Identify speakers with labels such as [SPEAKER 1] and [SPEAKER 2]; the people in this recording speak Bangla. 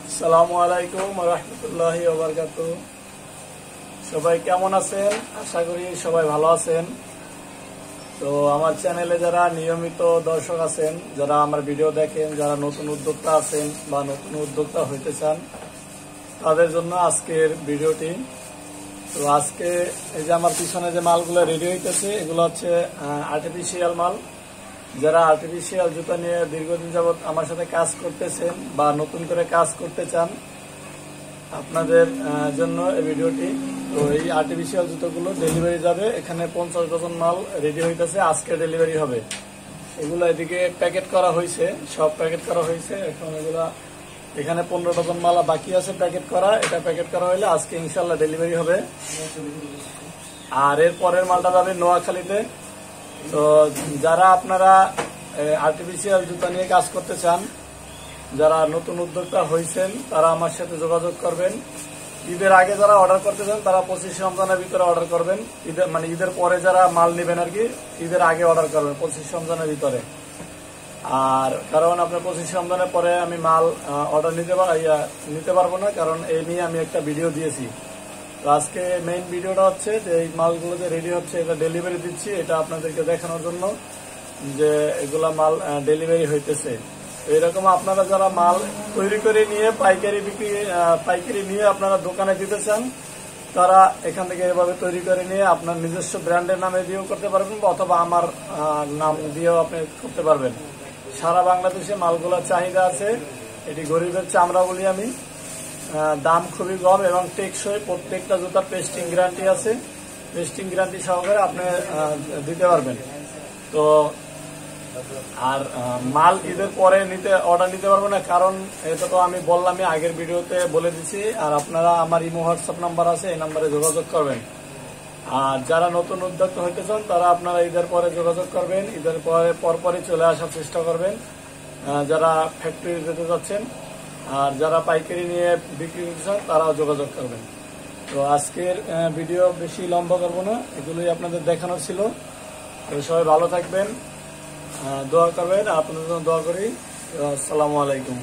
[SPEAKER 1] আসসালামু আলাইকুম ওয়া রাহমাতুল্লাহি ওয়া বারাকাতুহু। সবাই কেমন আছেন? আশা করি সবাই ভালো আছেন। তো আমার চ্যানেলে যারা নিয়মিত দর্শক আছেন, যারা আমার ভিডিও দেখেন, যারা নতুন উদ্যোক্তা আছেন বা নতুন উদ্যোক্তা হইতে চান, তাদের জন্য আজকের ভিডিওটি। তো আজকে এই যে আমার পিছনে যে মালগুলো রেডি হইতেছে, এগুলো হচ্ছে আর্টিফিশিয়াল মাল। যারা আর্টিফিশিয়াল জুতা নিয়ে দীর্ঘদিন যাবত আমার সাথে কাজ করতেছেন বা নতুন করে কাজ করতে চান, আপনাদের জন্য এই ভিডিওটি। তো এই আর্টিফিশিয়াল জুতোগুলো ডেলিভারি যাবে। এখানে 50 ডজন মাল রেডি হইতেছে, আজকে ডেলিভারি হবে। এগুলো এদিকে প্যাকেট করা হয়েছে, সব প্যাকেট করা হয়েছে। এখন এগুলা এখানে 15 ডজন মাল বাকি আছে প্যাকেট করা। এটা প্যাকেট করা হইলে আজকে ইনশাল্লাহ ডেলিভারি হবে। আর এর পরের মালটা যাবে নোয়াখালীতে। তো যারা আপনারা আর্টিফিশিয়াল জুতা নিয়ে কাজ করতে চান, যারা নতুন উদ্যোক্তা হয়েছেন, তারা আমার সাথে যোগাযোগ করবেন। ঈদের আগে যারা অর্ডার করতে চান, তারা 25 রমজানের ভিতরে অর্ডার করবেন। ঈদের পরে যারা মাল নেবেন আর কি, ঈদের আগে অর্ডার করবেন 25 রমজানের ভিতরে। আর কারণ আপনার 25 রমজানের পরে আমি মাল অর্ডার নিতে পারবো না, কারণ এই নিয়ে আমি একটা ভিডিও দিয়েছি। তো আজকে মেইন ভিডিওটা হচ্ছে যে এই মালগুলো যে রেডি হচ্ছে, এটা ডেলিভারি দিচ্ছি, এটা আপনাদেরকে দেখানোর জন্য যে এগুলা মাল ডেলিভারি হইতেছে। এইরকম আপনারা যারা মাল তৈরি করে নিয়ে পাইকারি নিয়ে আপনারা দোকানে দিতে চান, তারা এখান থেকে এভাবে তৈরি করে নিয়ে আপনার নিজস্ব ব্র্যান্ডের নামে দিয়েও করতে পারবেন, অথবা আমার নাম দিয়েও আপনি করতে পারবেন। সারা বাংলাদেশে মালগুলোর চাহিদা আছে। এটি গরিবের চামড়া বলি আমি। দাম খুবই কম এবং টেকসই। প্রত্যেকটা জুতার পেস্টিং গ্যারান্টি আছে। পেস্টিং গ্যারান্টি সহকারে আপনি দিতে পারবেন। তো আর মাল ঈদের পরে অর্ডার নিতে পারবো না, কারণ এটা তো আমি বললামই, আগের ভিডিওতে বলে দিছি। আর আপনারা আমার ইমো হোয়াটসঅ্যাপ নাম্বার আছে, এই নাম্বারে যোগাযোগ করবেন। আর যারা নতুন উদ্যোক্তা হইতে চান, তারা আপনারা ঈদের পরে যোগাযোগ করবেন। ঈদের পরপরই চলে আসার চেষ্টা করবেন যারা ফ্যাক্টরি যেতে যাচ্ছেন। আর যারা পাইকারি নিয়ে বিক্রি করতে চান, তারাও যোগাযোগ করবেন। তো আজকের ভিডিও বেশি লম্বা করবো না, এগুলোই আপনাদের দেখানোর ছিল। তো সবাই ভালো থাকবেন, দোয়া করবেন। আপনাদের জন্য দোয়া করি। আসসালামু আলাইকুম।